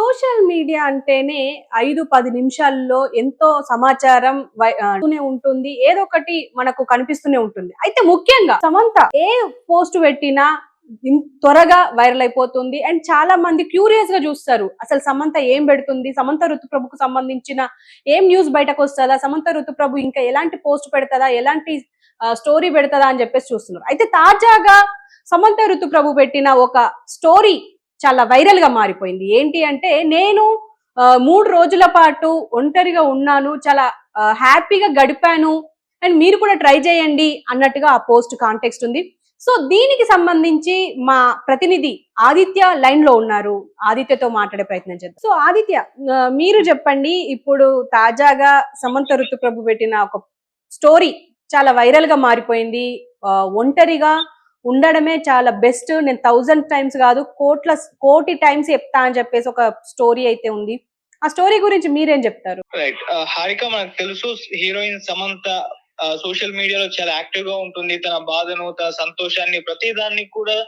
Social media అంటేనే 5-10 నిమిషాల్లో ఎంతో సమాచారం ఉంటుంది. ఏదో ఒకటి మనకు కనిపిస్తూనే ఉంటుంది. అయితే ముఖ్యంగా సమంత ఏ పోస్ట్ పెట్టినా త్వరగా వైరల్ అయిపోతుంది. అండ్ చాలా మంది క్యూరియస్ గా చూస్తారు. అసలు సమంత ఏం పెడుతుంది, సమంత ఋతుప్రభుకు సంబంధించిన ఏం న్యూస్ బయటకు వస్తుందా, సమంత ఋతుప్రభు ఇంకా ఎలాంటి పోస్ట్ పెడతదా, ఎలాంటి స్టోరీ పెడతదా అని చెప్పేసి చూస్తున్నారు. అయితే తాజాగా సమంత ఋతుప్రభు పెట్టిన ఒక స్టోరీ చాలా వైరల్ గా మారిపోయింది. ఏంటి అంటే, నేను 3 రోజుల పాటు ఒంటరిగా ఉన్నాను, చాలా హ్యాపీగా గడిపాను అండ్ మీరు కూడా ట్రై చేయండి అన్నట్టుగా ఆ పోస్ట్ కాంటెక్స్ట్ ఉంది. సో దీనికి సంబంధించి మా ప్రతినిధి ఆదిత్య లైన్ లో ఉన్నారు. ఆదిత్యతో మాట్లాడే ప్రయత్నం చేద్దాం. సో ఆదిత్య, మీరు చెప్పండి, ఇప్పుడు తాజాగా సమంత ఋతుప్రభు పెట్టిన ఒక స్టోరీ చాలా వైరల్ గా మారిపోయింది. ఒంటరిగా ఉండడమే చాలా బెస్ట్, నేను 1000 టైమ్స్ కాదు కోటి టైమ్స్ చెప్తా అని చెప్పేసి ఒక స్టోరీ అయితే ఉంది. ఆ స్టోరీ గురించి మీరేం చెప్తారు? రైట్. హారిక మనకు తెలుసు, హీరోయిన్ సమంత సోషల్ మీడియాలో చాలా యాక్టివ్ గా ఉంటుంది. తన బాధను, తన సంతోషాన్ని, ప్రతి దాన్ని కూడా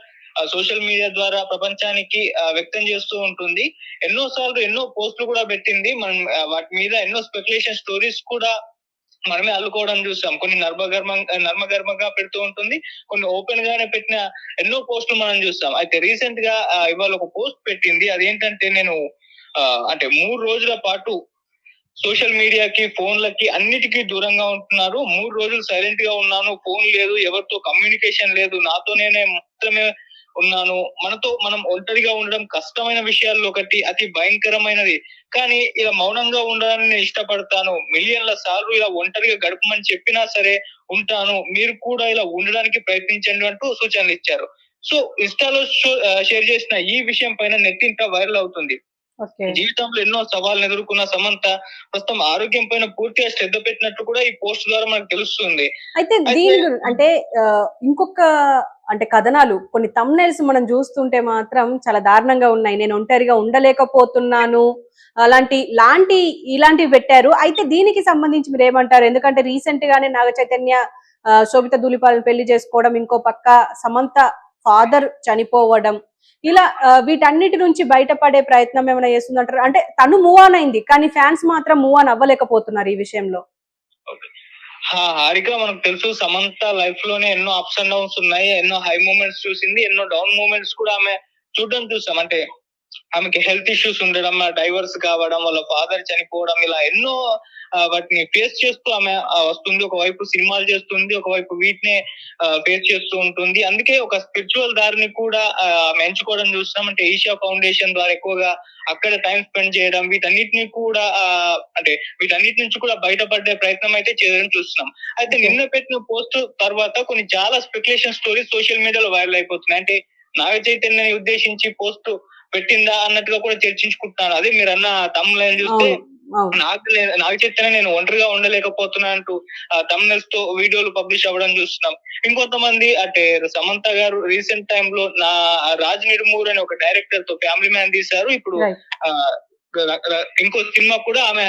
సోషల్ మీడియా ద్వారా ప్రపంచానికి వ్యక్తం చేస్తూ ఉంటుంది. ఎన్నో సార్లు ఎన్నో పోస్టులు కూడా పెట్టింది. మనం వాటి మీద ఎన్నో స్పెక్యులేషన్ స్టోరీస్ కూడా మనమే అల్లుకోవడం చూసాం. కొన్ని నర్మగర్భంగా పెడుతూ ఉంటుంది, కొన్ని ఓపెన్ గానే పెట్టిన ఎన్నో పోస్టులు మనం చూస్తాం. అయితే రీసెంట్ గా ఇవాళ ఒక పోస్ట్ పెట్టింది. అదేంటంటే, నేను అంటే 3 రోజుల పాటు సోషల్ మీడియాకి, ఫోన్లకి, అన్నిటికీ దూరంగా ఉంటున్నారు. 3 రోజులు సైలెంట్ గా ఉన్నాను. ఫోన్ లేదు, ఎవరితో కమ్యూనికేషన్ లేదు, నాతో నేనే మాత్రమే ఉన్నాను. మనతో మనం ఒంటరిగా ఉండడం కష్టమైన విషయాల్లో ఒకటి, అతి భయంకరమైనది. కానీ ఇలా మౌనంగా ఉండడాన్ని నేను ఇష్టపడతాను. మిలియన్ల సార్లు ఇలా ఒంటరిగా గడపమని చెప్పినా సరే ఉంటాను. మీరు కూడా ఇలా ఉండడానికి ప్రయత్నించండి అంటూ సూచనలు ఇచ్చారు. సో ఇన్స్టాలో షేర్ చేసిన ఈ విషయం పైన నెట్టింట వైరల్ అవుతుంది. జీవితంలో ఎన్నో సవాళ్ళను ఎదుర్కొన్న సమంత ప్రస్తుతం ఆరోగ్యం పైన పూర్తిగా శ్రద్ధ పెట్టినట్టు కూడా ఈ పోస్ట్ ద్వారా మనకు తెలుస్తుంది. అయితే దీని అంటే ఇంకొక అంటే కథనాలు, కొన్ని థంబ్నెయిల్స్ మనం చూస్తుంటే మాత్రం చాలా దారుణంగా ఉన్నాయి. నేను ఒంటరిగా ఉండలేకపోతున్నాను ఇలాంటివి పెట్టారు. అయితే దీనికి సంబంధించి మీరు ఏమంటారు? ఎందుకంటే రీసెంట్ గానే నాగ చైతన్య శోభిత ధూళిపాలను పెళ్లి చేసుకోవడం, ఇంకో పక్క సమంత ఫాదర్ చనిపోవడం, ఇలా వీటన్నిటి నుంచి బయటపడే ప్రయత్నం ఏమైనా చేస్తుందంటారు? అంటే తను మూవ్ ఆన్ అయింది, కానీ ఫ్యాన్స్ మాత్రం మూవ్ ఆన్ అవ్వలేకపోతున్నారు ఈ విషయంలో. హారిక, మనకు తెలుసు సమంత లైఫ్ లోనే ఎన్నో అప్స్ అండ్ డౌన్స్ ఉన్నాయి. ఎన్నో హై మూమెంట్స్ చూసింది, ఎన్నో డౌన్ మూమెంట్స్ కూడా ఆమె చూడడం చూసాం. అంటే ఆమెకి హెల్త్ ఇష్యూస్ ఉండడం, డైవర్స్ కావడం, వాళ్ళ ఫాదర్ చనిపోవడం, ఇలా ఎన్నో వాటిని ఫేస్ చేస్తూ ఆమె వస్తుంది. ఒకవైపు సినిమాలు చేస్తుంది, ఒకవైపు వీటినే ఫేస్ చేస్తూ ఉంటుంది. అందుకే ఒక స్పిరిచువల్ దారిని కూడా ఆమె ఎంచుకోవడం చూస్తున్నాం. అంటే ఈషా ఫౌండేషన్ ద్వారా ఎక్కువగా అక్కడ టైం స్పెండ్ చేయడం, వీటన్నిటిని కూడా అంటే వీటన్నిటి నుంచి కూడా బయటపడే ప్రయత్నం అయితే చేయడం చూస్తున్నాం. అయితే నిన్న పెట్టిన పోస్ట్ తర్వాత కొన్ని చాలా స్పెక్యులేషన్ స్టోరీస్ సోషల్ మీడియాలో వైరల్ అయిపోతున్నాయి. అంటే నాగ చైతన్యని ఉద్దేశించి పోస్ట్ పెట్టిందా అన్నట్టుగా కూడా చర్చించుకుంటున్నారు. అదే మీరు అన్న తమ్ముళ్ళని చూస్తే నాగ చైతన్య నేను ఒంటరిగా ఉండలేకపోతున్నా అంటూ తమ్ముల్స్ తో వీడియోలు పబ్లిష్ అవ్వడం చూస్తున్నాం. ఇంకొంతమంది అంటే సమంత గారు రీసెంట్ టైమ్ లో రాజ్ నిడుమూర్ అనే ఒక డైరెక్టర్ తో ఫ్యామిలీ మ్యాన్ తీశారు. ఇప్పుడు ఇంకో సినిమా కూడా ఆమె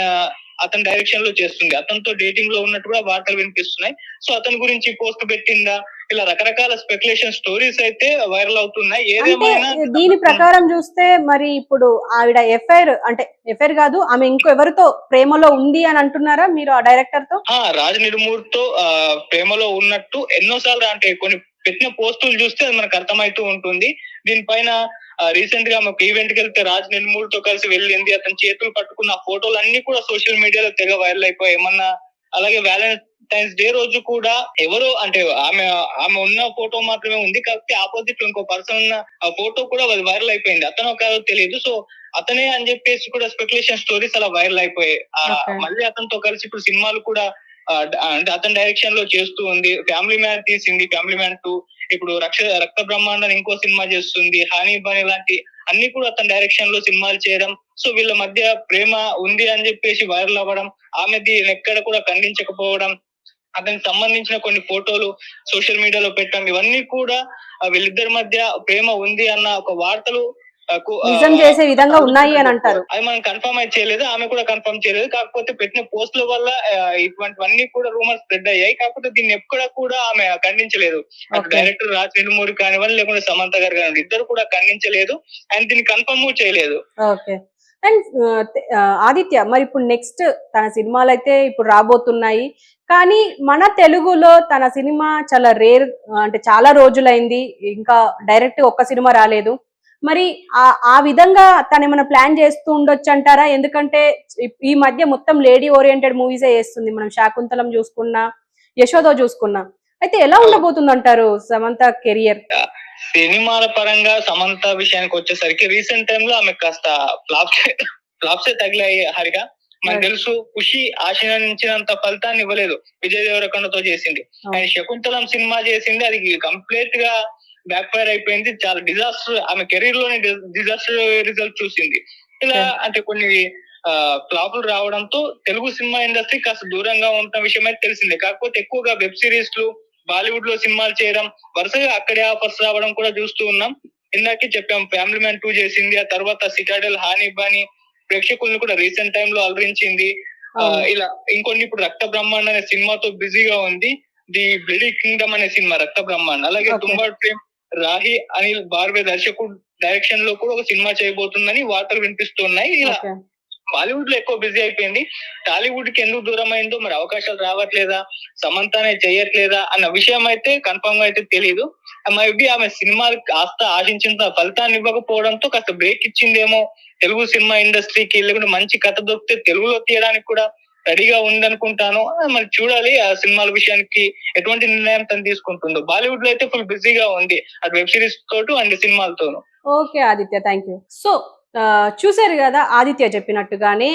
అతని డైరెక్షన్ లో చేస్తుంది. అతనితో డేటింగ్ లో ఉన్నట్టు కూడా వార్తలు వినిపిస్తున్నాయి. సో అతని గురించి పోస్ట్ పెట్టిందా, ఇలా రకరకాల స్పెక్యులేషన్ స్టోరీస్ అయితే వైరల్ అవుతున్నాయి. ఏదేమైనా దీని ప్రకారం చూస్తే మరి ఇప్పుడు ఆవిడ ఎఫ్ఐఆర్ కాదు, ఆమె ఇంకో ఎవరితో ప్రేమలో ఉంది అని అంటున్నారా మీరు ఆ డైరెక్టర్ తో? రాజ్ నిడుమూర్ తో ప్రేమలో ఉన్నట్టు ఎన్నోసార్లు అంటే కొన్ని పెట్టిన పోస్టులు చూస్తే అది మనకు అర్థమవుతూ ఉంటుంది. దీనిపైన రీసెంట్ గా ఒక ఈవెంట్ కి వెళ్తే రాజ్ నిడుమూర్ తో కలిసి వెళ్ళింది, అతని చేతులు పట్టుకున్న ఫోటోలు అన్ని కూడా సోషల్ మీడియాలో తెగ వైరల్ అయిపోయాయి. ఏమన్నా అలాగే వ్యాలంటైన్స్ డే రోజు కూడా ఎవరో అంటే ఆమె ఉన్న ఫోటో మాత్రమే ఉంది, కాకపోతే ఆపోజిట్ ఇంకో పర్సన్ ఉన్న ఫోటో కూడా వైరల్ అయిపోయింది. అతను కాదో తెలియదు. సో అతనే అని చెప్పేసి కూడా స్పెక్యులేషన్ స్టోరీస్ అలా వైరల్ అయిపోయాయి. మళ్ళీ అతనితో కలిసి ఇప్పుడు సినిమాలు కూడా అంటే అతని డైరెక్షన్ లో చేస్తూ ఉంది. ఫ్యామిలీ మ్యాన్ తీసింది, ఫ్యామిలీ మ్యాన్ 2, ఇప్పుడు రక్త బ్రహ్మాండం ఇంకో సినిమా చేస్తుంది. హానీ బనీ లాంటి అన్ని కూడా అతని డైరెక్షన్ లో సినిమాలు చేయడం. సో వీళ్ళ మధ్య ప్రేమ ఉంది అని చెప్పేసి వైరల్ అవ్వడం, ఆమెది ఎక్కడ కూడా ఖండించకపోవడం, అతనికి సంబంధించిన కొన్ని ఫోటోలు సోషల్ మీడియాలో పెట్టడం, ఇవన్నీ కూడా వీళ్ళిద్దరి మధ్య ప్రేమ ఉంది అన్న ఒక వార్తలు నిజం చేసే విధంగా ఉన్నాయి అని అంటారు. అది మనం కన్ఫర్మ్ అయితే చేయలేదు, ఆమె కూడా కన్ఫర్మ్ చేయలేదు. కాకపోతే పెట్టిన పోస్టుల వల్ల ఇటువంటివన్నీ కూడా రూమర్స్ స్ప్రెడ్ అయ్యాయి. కాకపోతే దీన్ని ఎక్కడ కూడా ఆమె ఖండించలేదు. డైరెక్టర్ రాజ్ నిడుమూరి కానివ్వండి, లేకుంటే సమంత గారు కానివ్వండి, ఇద్దరు కూడా ఖండించలేదు అండ్ దీన్ని కన్ఫర్మ్ చేయలేదు. ఓకే, అండ్ ఆదిత్య, మరి ఇప్పుడు నెక్స్ట్ తన సినిమాలు అయితే ఇప్పుడు రాబోతున్నాయి, కానీ మన తెలుగులో తన సినిమా చాలా రేర్, అంటే చాలా రోజులైంది, ఇంకా డైరెక్ట్ ఒక్క సినిమా రాలేదు. మరి ఆ విధంగా తను ఏమైనా ప్లాన్ చేస్తూ ఉండొచ్చు అంటారా? ఎందుకంటే ఈ మధ్య మొత్తం లేడీ ఓరియంటెడ్ మూవీసే చేస్తుంది. మనం శాకుంతలం చూసుకున్నా, యశోద చూసుకున్నా. అయితే ఎలా ఉండబోతుంది అంటారు సమంత కెరియర్? సినిమాల పరంగా సమంత విషయానికి వచ్చేసరికి రీసెంట్ టైమ్ లో ఆమె కాస్త ఫ్లాప్సే తగిలాయి హారిక. మనకు తెలుసు, ఖుషి ఆశించినంత ఫలితాన్ని ఇవ్వలేదు. విజయ్ దేవరకొండతో చేసింది, ఆయన శకుంతలం సినిమా చేసింది, అది కంప్లీట్ గా బ్యాక్ ఫైర్ అయిపోయింది. చాలా డిజాస్టర్, ఆమె కెరీర్ లోనే డిజాస్టర్ రిజల్ట్ చూసింది. ఇలా అంటే కొన్ని ఫ్లాపులు రావడంతో తెలుగు సినిమా ఇండస్ట్రీ కాస్త దూరంగా ఉన్న విషయం అయితే తెలిసిందే. కాకపోతే ఎక్కువగా వెబ్ సిరీస్ లు, బాలీవుడ్ లో సినిమాలు చేయడం, వరుసగా అక్కడే ఆఫర్స్ రావడం కూడా చూస్తూ ఉన్నాం. ఇందాకే చెప్పాం, ఫ్యామిలీ మ్యాన్ 2 చేసింది, ఆ తర్వాత సిటాడెల్, హానీ బాని ప్రేక్షకుల్ని కూడా రీసెంట్ టైమ్ లో అలరించింది. ఇలా ఇంకొన్ని ఇప్పుడు రక్త బ్రహ్మాండ అనే సినిమాతో బిజీగా ఉంది. ది బ్లడీ కింగ్డమ్ అనే సినిమా రక్త బ్రహ్మాండ. అలాగే తుంబాడ్ ప్రేమ్, రాహి అనిల్ బార్వే దర్శకుడు డైరెక్షన్ లో కూడా ఒక సినిమా చేయబోతుందని వార్తలు వినిపిస్తున్నాయి. ఇలా బాలీవుడ్ లో ఎక్కువ బిజీ అయిపోయింది. టాలీవుడ్ కి ఎందుకు దూరం అయిందో, మరి అవకాశాలు రావట్లేదా, సమంతనే చేయట్లేదా అన్న విషయం అయితే కన్ఫర్మ్ గా అయితే తెలియదు. మేబీ ఆమె సినిమాలు కాస్త ఆశించిన ఫలితాన్ని ఇవ్వకపోవడంతో కాస్త బ్రేక్ ఇచ్చిందేమో తెలుగు సినిమా ఇండస్ట్రీకి. లేకుంటే మంచి కథ దొరికితే తెలుగులో తీయడానికి కూడా రెడీగా ఉందనుకుంటాను. మరి చూడాలి ఆ సినిమాల విషయానికి ఎటువంటి నిర్ణయం తను తీసుకుంటుందో. బాలీవుడ్ లో అయితే ఫుల్ బిజీగా ఉంది, అటు వెబ్ సిరీస్ తోటి అండ్ సినిమాలతోను. Okay Aditya, thank you. So చూసారు కదా ఆదిత్య చెప్పినట్టుగానే,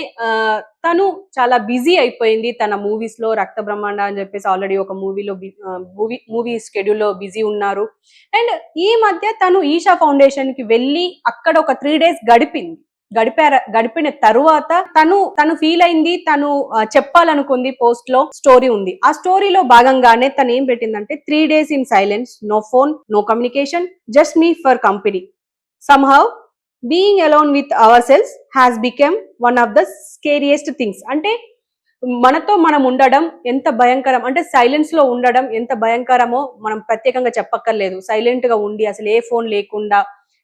తను చాలా బిజీ అయిపోయింది తన మూవీస్ లో. రక్త బ్రహ్మాండ అని చెప్పేసి ఆల్రెడీ ఒక మూవీలో మూవీ స్కెడ్యూల్ లో బిజీ ఉన్నారు. అండ్ ఈ మధ్య తను ఈషా ఫౌండేషన్ కి వెళ్ళి అక్కడ ఒక 3 days గడిపిన తరువాత తను ఫీల్ అయింది, తను చెప్పాలనుకుంది. పోస్ట్ లో స్టోరీ ఉంది. ఆ స్టోరీలో భాగంగానే తను ఏం పెట్టిందంటే, 3 days in silence, no phone, no communication, just me for company. somehow being alone with ourselves has become one of the scariest things. అంటే మనతో మనం ఉండడం ఎంత భయంకరం, అంటే సైలెన్స్ లో ఉండడం ఎంత భయంకరమో మనం ప్రత్యేకంగా చెప్పక్కర్లేదు. సైలెంట్ గా ఉండి అసలు ఏ ఫోన్ లేకుండా,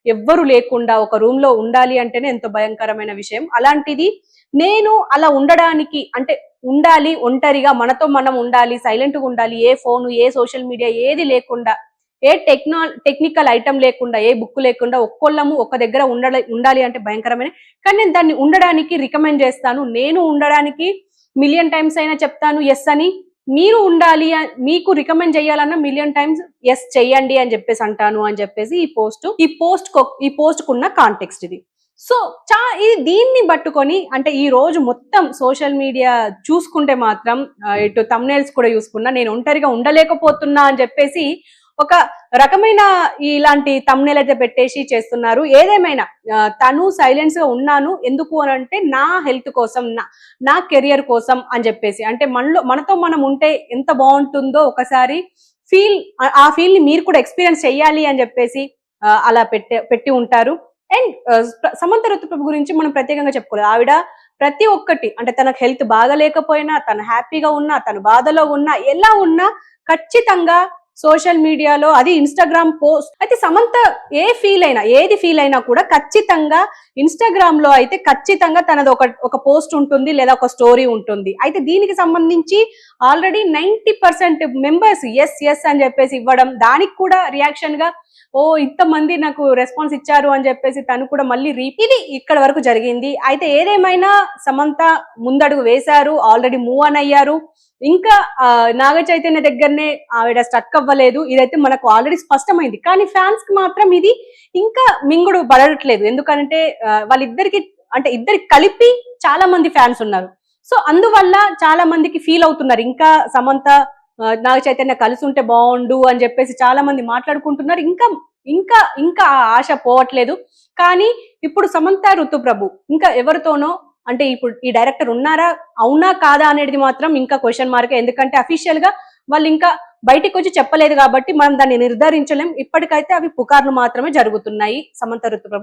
ఎవ్వరు లేకుండా ఒక రూమ్ లో ఉండాలి అంటేనే ఎంతో భయంకరమైన విషయం. అలాంటిది నేను అలా ఉండడానికి, అంటే ఉండాలి ఒంటరిగా, మనతో మనం ఉండాలి, సైలెంట్ గా ఉండాలి, ఏ ఫోను, ఏ సోషల్ మీడియా ఏది లేకుండా, ఏ టెక్నికల్ ఐటమ్ లేకుండా, ఏ బుక్ లేకుండా ఒక్కొల్లము ఒక దగ్గర ఉండాలి అంటే భయంకరమైన. కానీ నేను దాన్ని ఉండడానికి రికమెండ్ చేస్తాను. నేను ఉండడానికి మిలియన్ టైమ్స్ అయినా చెప్తాను ఎస్ అని. మీరు ఉండాలి, మీకు రికమెండ్ చేయాలన్నా మిలియన్ టైమ్స్ ఎస్ చెయ్యండి అని చెప్పేసి అంటాను అని చెప్పేసి ఈ పోస్ట్ కున్న కాంటెక్స్ట్ ఇది. సో దీన్ని పట్టుకొని, అంటే ఈ రోజు మొత్తం సోషల్ మీడియా చూసుకుంటే మాత్రం, ఇటు థంబ్నెయిల్స్ కూడా చూసుకున్నా, నేను ఒంటరిగా ఉండలేకపోతున్నా అని చెప్పేసి ఒక రకమైన ఇలాంటి థంబ్నెయిల్ అయితే పెట్టేసి చేస్తున్నారు. ఏదేమైనా తను సైలెన్స్ గా ఉన్నాను ఎందుకు అని అంటే, నా హెల్త్ కోసం, నా కెరియర్ కోసం అని చెప్పేసి. అంటే మనతో మనం ఉంటే ఎంత బాగుంటుందో ఒకసారి ఆ ఫీల్ ని మీరు కూడా ఎక్స్పీరియన్స్ చెయ్యాలి అని చెప్పేసి అలా పెట్టి ఉంటారు. అండ్ సమంత ఋతుప్రభ గురించి మనం ప్రత్యేకంగా చెప్పుకోలేదు. ఆవిడ ప్రతి ఒక్కటి, అంటే తనకు హెల్త్ బాగలేకపోయినా, తను హ్యాపీగా ఉన్నా, తను బాధలో ఉన్నా, ఎలా ఉన్నా ఖచ్చితంగా సోషల్ మీడియాలో, అది ఇన్స్టాగ్రామ్ పోస్ట్ అయితే, సమంత ఏది ఫీల్ అయినా కూడా ఖచ్చితంగా ఇన్స్టాగ్రామ్ లో అయితే ఖచ్చితంగా తనది ఒక పోస్ట్ ఉంటుంది, లేదా ఒక స్టోరీ ఉంటుంది. అయితే దీనికి సంబంధించి ఆల్రెడీ 90% మెంబర్స్ ఎస్ ఎస్ అని చెప్పేసి ఇవ్వడం, దానికి కూడా రియాక్షన్ గా ఇంతమంది నాకు రెస్పాన్స్ ఇచ్చారు అని చెప్పేసి తను కూడా మళ్ళీ ఇది ఇక్కడ వరకు జరిగింది. అయితే ఏదేమైనా సమంత ముందడుగు వేశారు, ఆల్రెడీ మూవ్ ఆన్ అయ్యారు. ఇంకా నాగ చైతన్య దగ్గరనే ఆవిడ స్టక్ అవ్వలేదు, ఇదైతే మనకు ఆల్రెడీ స్పష్టమైంది. కానీ ఫ్యాన్స్ కి మాత్రం ఇది ఇంకా మింగుడు పడట్లేదు. ఎందుకంటే వాళ్ళిద్దరికి, అంటే ఇద్దరికి కలిపి చాలా మంది ఫ్యాన్స్ ఉన్నారు. సో అందువల్ల చాలా మందికి ఫీల్ అవుతున్నారు, ఇంకా సమంత నాగ చైతన్య కలిసి ఉంటే బాగుండు అని చెప్పేసి చాలా మంది మాట్లాడుకుంటున్నారు. ఇంకా ఇంకా ఇంకా ఆశ పోవట్లేదు. కానీ ఇప్పుడు సమంత ఋతుప్రభు ఇంకా ఎవరితోనో, అంటే ఇప్పుడు ఈ డైరెక్టర్ ఉన్నారా, అవునా కాదా అనేది మాత్రం ఇంకా క్వశ్చన్ మార్క్. ఎందుకంటే అఫీషియల్ గా వాళ్ళు ఇంకా బయటికి వచ్చి చెప్పలేదు కాబట్టి మనం దాన్ని నిర్ధారించలేం. ఇప్పటికైతే అవి పుకార్లు మాత్రమే జరుగుతున్నాయి సమంత ఋతుప్రభు